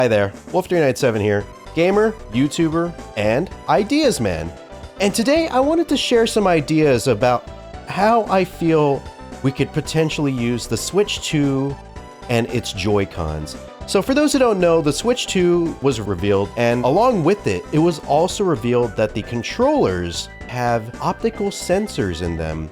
Hi there, Wolf397 here, gamer, YouTuber, and ideas man. And today I wanted to share some ideas about how I feel we could potentially use the Switch 2 and its Joy-Cons. So for those who don't know, the Switch 2 was revealed, and along with it, it was also revealed that the controllers have optical sensors in them.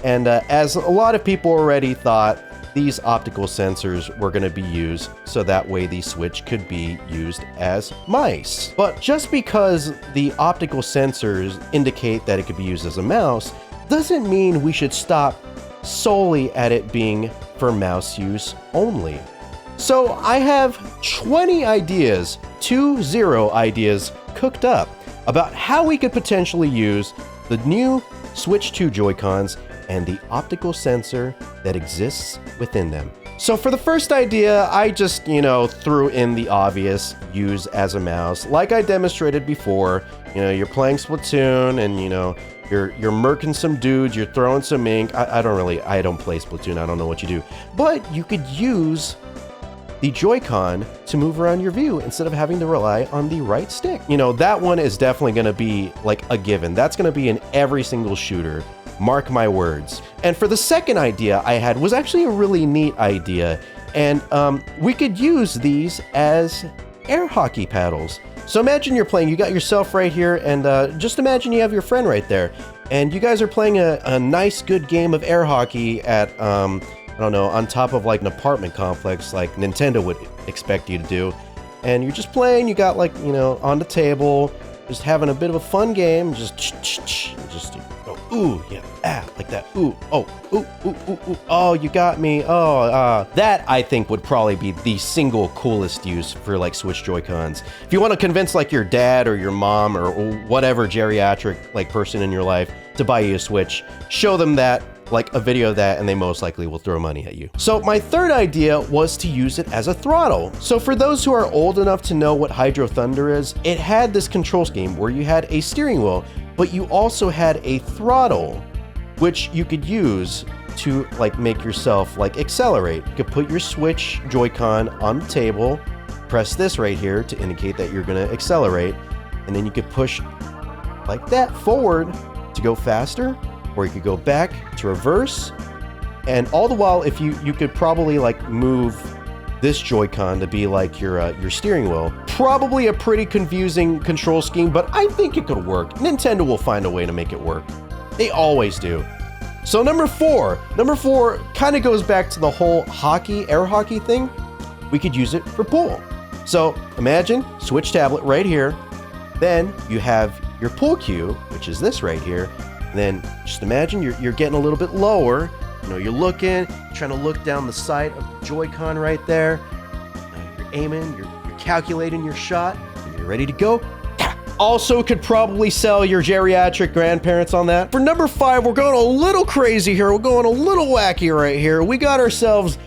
And as a lot of people already thought, these optical sensors were going to be used so that way the Switch could be used as mice. But just because the optical sensors indicate that it could be used as a mouse doesn't mean we should stop solely at it being for mouse use only. So I have 20 ideas, 20 ideas cooked up about how we could potentially use the new Switch 2 Joy-Cons and the optical sensor that exists within them. So for the first idea, I just, threw in the obvious, use as a mouse. Like I demonstrated before, you're playing Splatoon and, you're murking some dudes, you're throwing some ink. I don't play Splatoon, I don't know what you do. But you could use the Joy-Con to move around your view instead of having to rely on the right stick. That one is definitely gonna be like a given. That's gonna be in every single shooter. Mark my words. And for the second idea I had was actually a really neat idea. And we could use these as air hockey paddles. So imagine you're playing, you got yourself right here, and just imagine you have your friend right there. And you guys are playing a nice, good game of air hockey at, I don't know, on top of like an apartment complex like Nintendo would expect you to do. And you're just playing, you got like, on the table, just having a bit of a fun game, just go, ooh, yeah, like that, ooh, oh, you got me, that I think would probably be the single coolest use for like Switch Joy-Cons. If you want to convince like your dad or your mom or whatever geriatric like person in your life to buy you a Switch, show them that, like a video of that, and they most likely will throw money at you. So my third idea was to use it as a throttle. So for those who are old enough to know what Hydro Thunder is, it had this control scheme where you had a steering wheel, but you also had a throttle, which you could use to like make yourself like accelerate. You could put your Switch Joy-Con on the table, press this right here to indicate that you're gonna accelerate, and then you could push like that forward to go faster, or you could go back to reverse, and all the while, if you could probably like move this Joy-Con to be like your steering wheel. Probably a pretty confusing control scheme, but I think it could work. Nintendo will find a way to make it work. They always do. So number four kind of goes back to the whole air hockey thing. We could use it for pool. So imagine Switch tablet right here, then you have your pool cue, which is this right here. And then just imagine you're getting a little bit lower. You're looking, trying to look down the sight of the Joy-Con right there. You're aiming, you're calculating your shot, and you're ready to go. Also could probably sell your geriatric grandparents on that. For number 5, we're going a little crazy here. We're going a little wacky right here. We got ourselves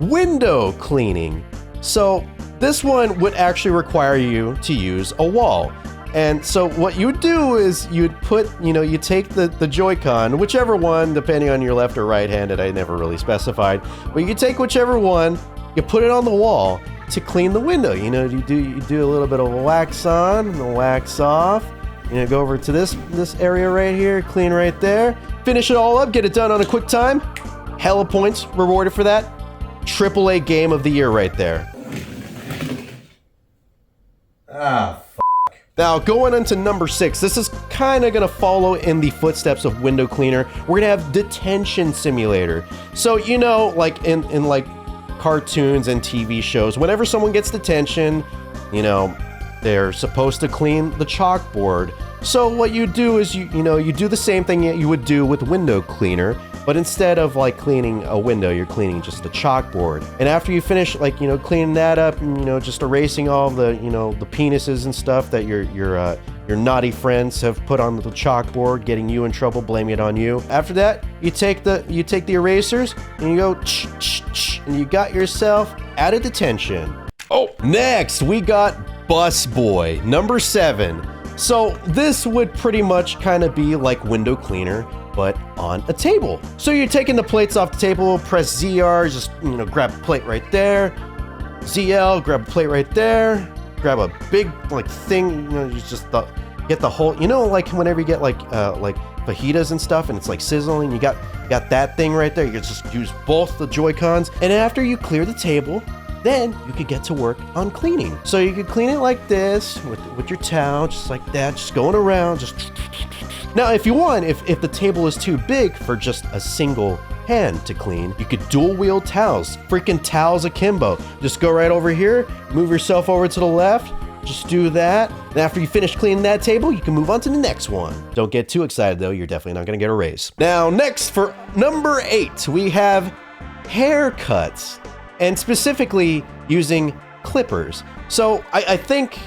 window cleaning. So this one would actually require you to use a wall. And so what you would do is you'd put, you take the Joy-Con, whichever one, depending on your left or right-handed, I never really specified, but you take whichever one, you put it on the wall to clean the window. You do a little bit of a wax on, and a wax off, go over to this area right here, clean right there, finish it all up, get it done on a quick time, hella points rewarded for that. AAA game of the year right there. Now, going into number 6, this is kind of going to follow in the footsteps of window cleaner. We're going to have detention simulator. So, like in like cartoons and TV shows, whenever someone gets detention, they're supposed to clean the chalkboard. So what you do is you do the same thing that you would do with window cleaner, but instead of like cleaning a window, you're cleaning just the chalkboard. And after you finish like, cleaning that up, and, just erasing all the, the penises and stuff that your naughty friends have put on the chalkboard, getting you in trouble, blaming it on you. After that, you take the erasers and you go, and you got yourself out of detention. Oh, next we got Busboy, number 7. So this would pretty much kind of be like window cleaner, but on a table. So you're taking the plates off the table, press ZR, just, grab a plate right there, ZL, grab a plate right there, grab a big like thing, you know, you just get the whole, you know, like whenever you get like fajitas and stuff and it's like sizzling, you got that thing right there. You can just use both the Joy-Cons, and after you clear the table, then you could get to work on cleaning. So you could clean it like this with your towel, just like that, just going around, just. Now, if you want, if the table is too big for just a single hand to clean, you could dual wield towels, freaking towels akimbo. Just go right over here, move yourself over to the left, just do that. And after you finish cleaning that table, you can move on to the next one. Don't get too excited though, you're definitely not gonna get a raise. Now, next for number 8, we have haircuts, and specifically using clippers. So I think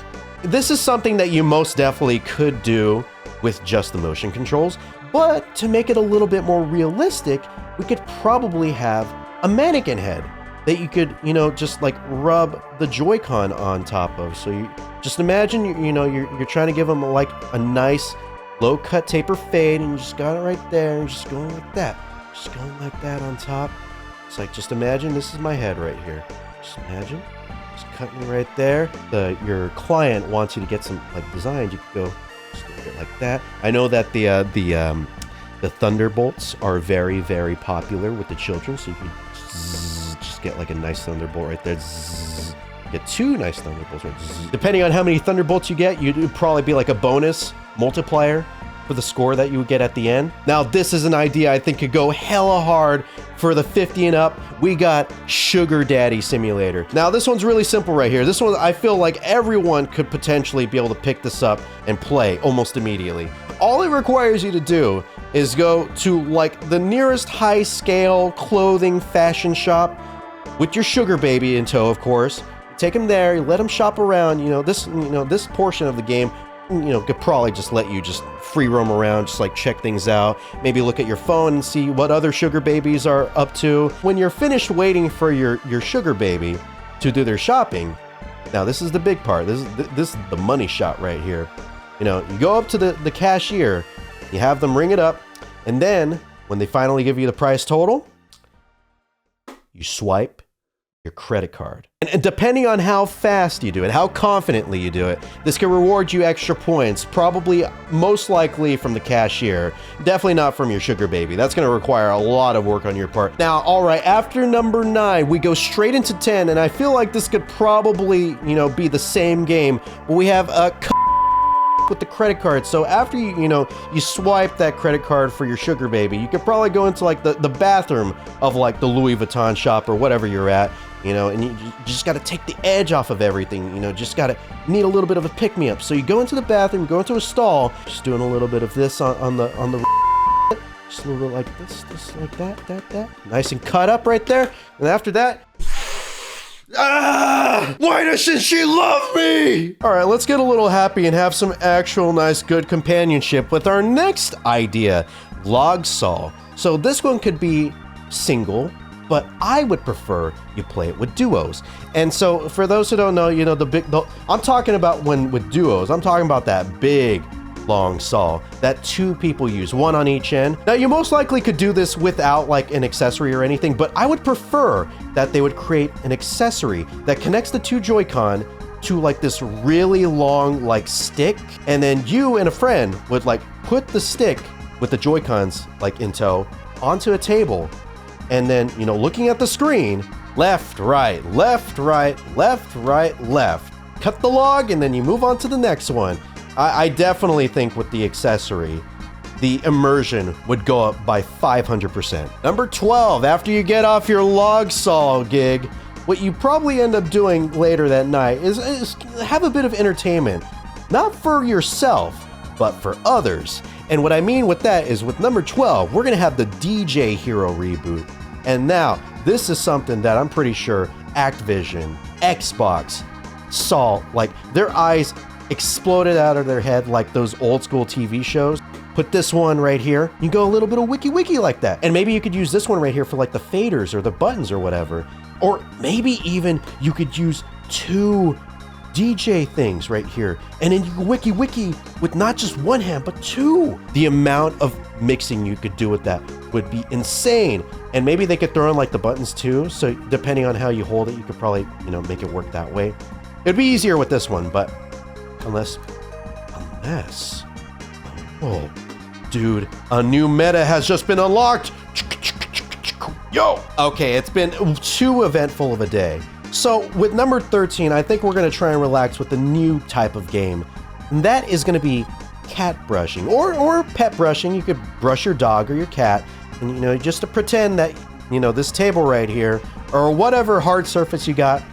this is something that you most definitely could do with just the motion controls, but to make it a little bit more realistic, we could probably have a mannequin head that you could, you know, just like rub the Joy-Con on top of. So you just imagine, you know, you're trying to give them like a nice low cut taper fade, and you just got it right there, and just going like that, just going like that on top. It's like, just imagine this is my head right here. Just imagine, just cutting right there. Your client wants you to get some like designs. You could go just a little bit like that. I know that the Thunderbolts are very, very popular with the children, so you could just get like a nice Thunderbolt right there. Get 2 nice Thunderbolts right. Depending on how many Thunderbolts you get, you'd probably be like a bonus multiplier for the score that you would get at the end. Now, this is an idea I think could go hella hard for the 50 and up. We got Sugar Daddy Simulator. Now, this one's really simple right here. This one, I feel like everyone could potentially be able to pick this up and play almost immediately. All it requires you to do is go to like the nearest high scale clothing fashion shop with your sugar baby in tow, of course. Take him there, let him shop around. This portion of the game, could probably just let you just free roam around, just like check things out, maybe look at your phone and see what other sugar babies are up to. When you're finished waiting for your sugar baby to do their shopping, now this is the big part. This is the money shot right here. You go up to the cashier, you have them ring it up, and then when they finally give you the price total, you swipe your credit card. And depending on how fast you do it, how confidently you do it, this can reward you extra points, probably most likely from the cashier, definitely not from your sugar baby. That's going to require a lot of work on your part. Now, all right, after number 9, we go straight into 10, and I feel like this could probably, be the same game, but we have a with the credit card. So after you swipe that credit card for your sugar baby, you could probably go into like the bathroom of like the Louis Vuitton shop or whatever you're at, and you just got to take the edge off of everything, just got to need a little bit of a pick-me-up. So you go into the bathroom, go into a stall, just doing a little bit of this on the just a little bit like this like that, nice and cut up right there. And after that, why doesn't she love me? All right, let's get a little happy and have some actual nice good companionship with our next idea, log saw. So this one could be single, but I would prefer you play it with duos. And so for those who don't know, I'm talking about with duos, I'm talking about that big long saw that 2 people use, 1 on each end. Now, you most likely could do this without like an accessory or anything, but I would prefer that they would create an accessory that connects the 2 Joy-Con to like this really long like stick, and then you and a friend would like put the stick with the Joy-Cons like in tow onto a table, and then looking at the screen, left, right, left, right, left, right, left, cut the log, and then you move on to the next one. I definitely think with the accessory, the immersion would go up by 500%. Number 12, after you get off your log saw gig, what you probably end up doing later that night is have a bit of entertainment. Not for yourself, but for others. And what I mean with that is with number 12, we're gonna have the DJ Hero reboot. And now, this is something that I'm pretty sure Activision, Xbox saw, like their eyes exploded out of their head like those old school TV shows. Put this one right here. You go a little bit of wiki like that. And maybe you could use this one right here for like the faders or the buttons or whatever. Or maybe even you could use 2 DJ things right here. And then you can wiki with not just 1 hand, but 2. The amount of mixing you could do with that would be insane. And maybe they could throw in like the buttons too. So depending on how you hold it, you could probably, make it work that way. It'd be easier with this one, but unless, oh, dude, a new meta has just been unlocked. Yo! Okay, it's been too eventful of a day. So with number 13, I think we're gonna try and relax with a new type of game. And that is gonna be cat brushing or pet brushing. You could brush your dog or your cat, and just to pretend that, this table right here, or whatever hard surface you got,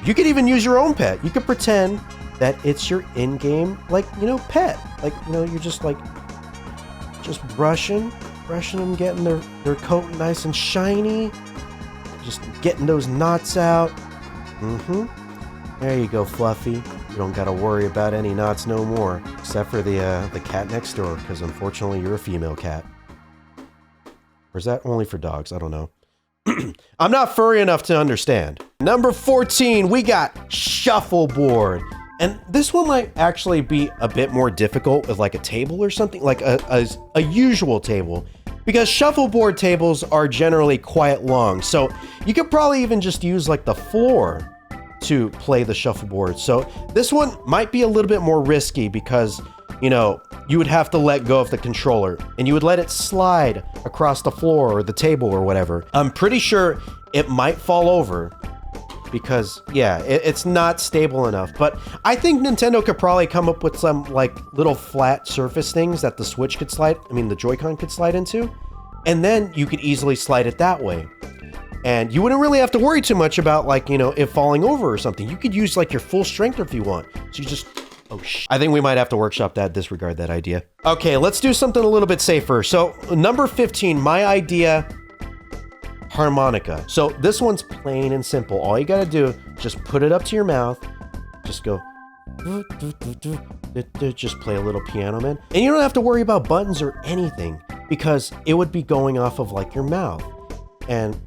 you could even use your own pet. You could pretend that it's your in-game, pet. You're just brushing them, getting their coat nice and shiny, just getting those knots out. There you go, Fluffy. You don't gotta worry about any knots no more, except for the cat next door, because unfortunately you're a female cat. Or is that only for dogs? I don't know. I'm not furry enough to understand. Number 14, we got shuffleboard. And this one might actually be a bit more difficult with like a table or something, like a usual table, because shuffleboard tables are generally quite long. So you could probably even just use like the floor to play the shuffleboard. So this one might be a little bit more risky because, you would have to let go of the controller and you would let it slide across the floor or the table or whatever. I'm pretty sure it might fall over because, yeah, it's not stable enough. But I think Nintendo could probably come up with some like little flat surface things that the Switch could the Joy-Con could slide into. And then you could easily slide it that way. And you wouldn't really have to worry too much about it falling over or something. You could use like your full strength if you want. So you just, I think we might have to workshop that, disregard that idea. Okay, let's do something a little bit safer. So number 15, my idea, harmonica. So this one's plain and simple. All you gotta do, just put it up to your mouth, just go, just play a little piano, man. And you don't have to worry about buttons or anything because it would be going off of like your mouth. And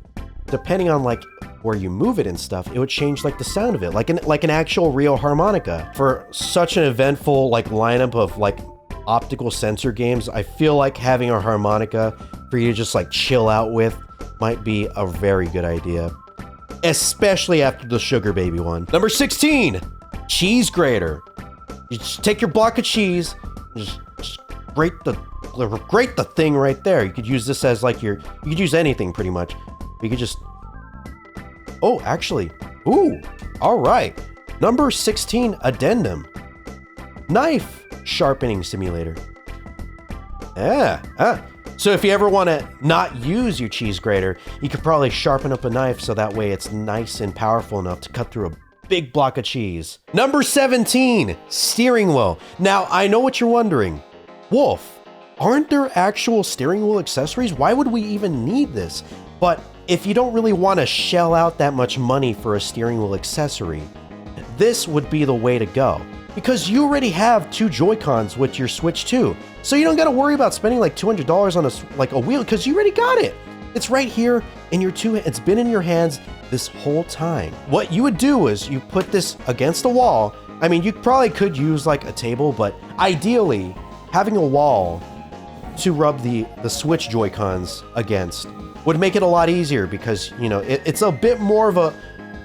depending on like where you move it and stuff, it would change like the sound of it, like an actual real harmonica. For such an eventful like lineup of like optical sensor games, I feel like having a harmonica for you to just like chill out with might be a very good idea, especially after the Sugar Baby one. Number 16, cheese grater. You just take your block of cheese, just grate the thing right there. You could use this as like you could use anything pretty much. You could just, all right. Number 16, addendum. Knife sharpening simulator. So if you ever want to not use your cheese grater, you could probably sharpen up a knife so that way it's nice and powerful enough to cut through a big block of cheese. Number 17, steering wheel. Now, I know what you're wondering. Wolf, aren't there actual steering wheel accessories? Why would we even need this? But if you don't really want to shell out that much money for a steering wheel accessory, this would be the way to go. Because you already have 2 Joy-Cons with your Switch 2. So you don't got to worry about spending like $200 on a wheel because you already got it. It's right here in your it's been in your hands this whole time. What you would do is you put this against a wall. I mean, you probably could use like a table, but ideally having a wall to rub the Switch Joy-Cons against would make it a lot easier because, it's a bit more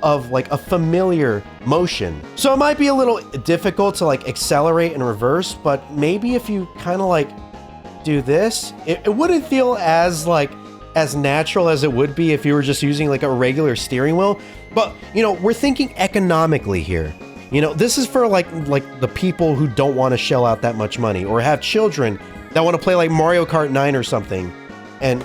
of like a familiar motion. So it might be a little difficult to like accelerate and reverse, but maybe if you kind of like do this, it wouldn't feel as natural as it would be if you were just using like a regular steering wheel. But, we're thinking economically here. This is for like the people who don't want to shell out that much money or have children that want to play like Mario Kart 9 or something. And,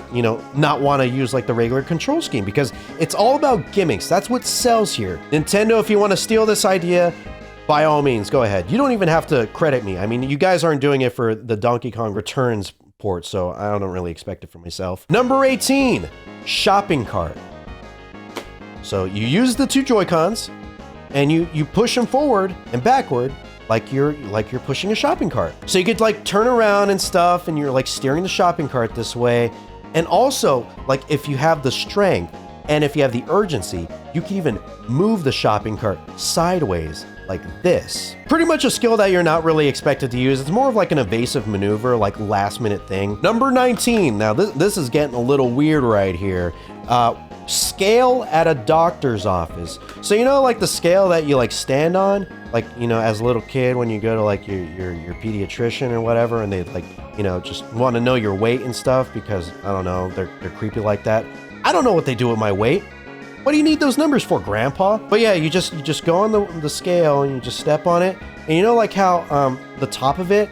not want to use like the regular control scheme because it's all about gimmicks. That's what sells here. Nintendo, if you want to steal this idea, by all means, go ahead. You don't even have to credit me. I mean, you guys aren't doing it for the Donkey Kong Returns port, so I don't really expect it for myself. Number 18, shopping cart. So you use the 2 Joy-Cons and you push them forward and backward like you're pushing a shopping cart. So you could like turn around and stuff and you're like steering the shopping cart this way. And also, like if you have the strength and if you have the urgency, you can even move the shopping cart sideways like this. Pretty much a skill that you're not really expected to use. It's more of like an evasive maneuver, like last minute thing. Number 19. Now this is getting a little weird right here. Scale at a doctor's office. So you know, like the scale that you like stand on, like, you know, as a little kid when you go to like your pediatrician or whatever, and they like, you know, just want to know your weight and stuff because I don't know, they're creepy like that. I don't know what they do with my weight. What do you need those numbers for, Grandpa? But yeah, you just go on the scale and you just step on it, and you know like how the top of it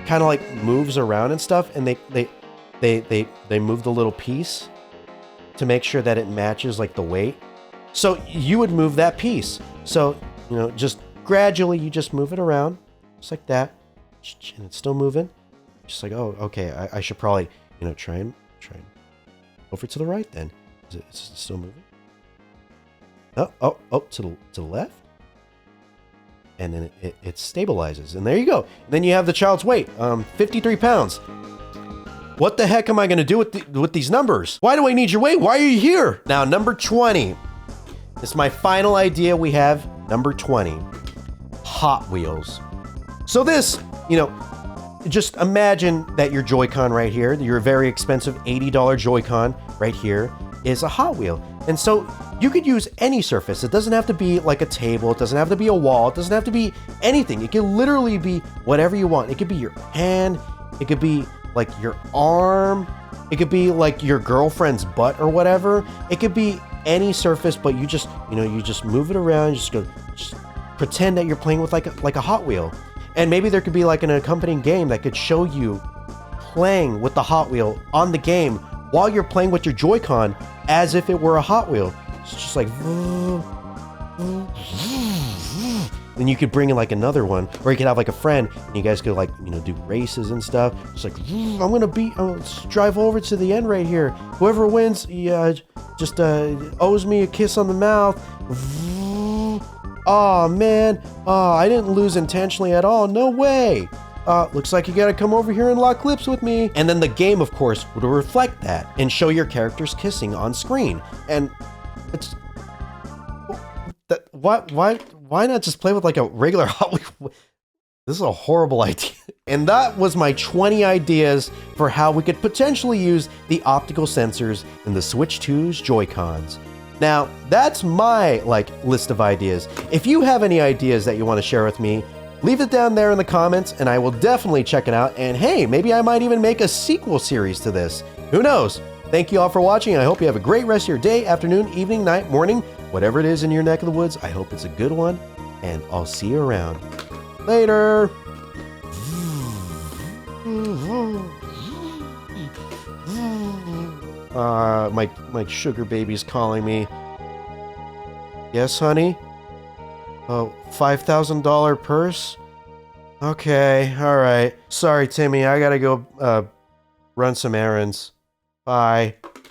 kind of like moves around and stuff, and they move the little piece to make sure that it matches like the weight. So you would move that piece. So, you know, just gradually you just move it around, just like that, and it's still moving. Just like, oh, okay, I should probably, you know, try and over to the right then. Is it still moving? Oh, to the left. And then it stabilizes. And there you go. And then you have the child's weight, 53 pounds. What the heck am I going to do with these numbers? Why do I need your weight? Why are you here? Now, number 20. This is my final idea we have. Number 20. Hot Wheels. So this, you know, just imagine that your Joy-Con right here, your very expensive $80 Joy-Con right here, is a Hot Wheel. And so you could use any surface. It doesn't have to be like a table. It doesn't have to be a wall. It doesn't have to be anything. It can literally be whatever you want. It could be your hand. It could be like your arm. It could be like your girlfriend's butt or whatever. It could be any surface, but you just, you know, you just move it around. Just pretend that you're playing with like a Hot Wheel. And maybe there could be like an accompanying game that could show you playing with the Hot Wheel on the game while you're playing with your Joy-Con as if it were a Hot Wheel. It's just like, then you could bring in like another one, or you could have like a friend and you guys could like, you know, do races and stuff. It's like, let's drive over to the end right here. Whoever wins, just owes me a kiss on the mouth. Oh man, I didn't lose intentionally at all. No way. Looks like you gotta come over here and lock clips with me. And then the game, of course, would reflect that and show your characters kissing on screen. And it's that why not just play with like a regular Hot Wheel? This is a horrible idea. And that was my 20 ideas for how we could potentially use the optical sensors in the Switch 2's Joy-Cons. Now, that's my list of ideas. If you have any ideas that you want to share with me, leave it down there in the comments and I will definitely check it out. And hey, maybe I might even make a sequel series to this. Who knows? Thank you all for watching. I hope you have a great rest of your day, afternoon, evening, night, morning, whatever it is in your neck of the woods. I hope it's a good one, and I'll see you around. Later. My sugar baby's calling me. Yes, honey? Oh, $5,000 purse? Okay, all right. Sorry, Timmy. I gotta go run some errands. Bye.